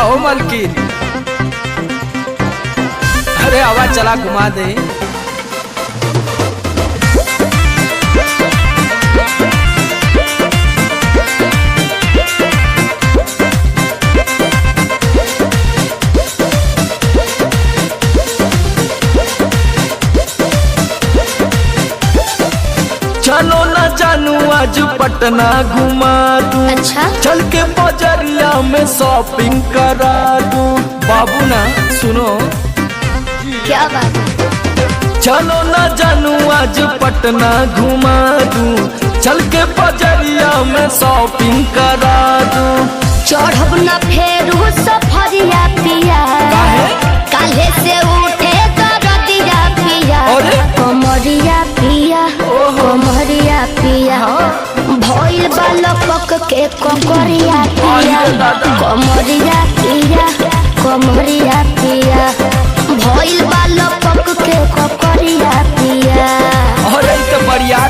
हो मलकिन। अरे आवाज चला घुमा दे। चलो ना जानू आज पटना घुमा दूं। अच्छा? चल के बजरिया में शॉपिंग करा दूं। बाबू ना सुनो, क्या बात है? चलो ना जानू आज पटना घुमा दूं। चल के बजरिया में शॉपिंग करा दूं। चढ़ब न फेरू सफरिया पिया, काले से उठे दरदिया पिया। अरे? कमरिया पिया, कमरिया पिया, भइल बालक के ककरिया पिया। कमरिया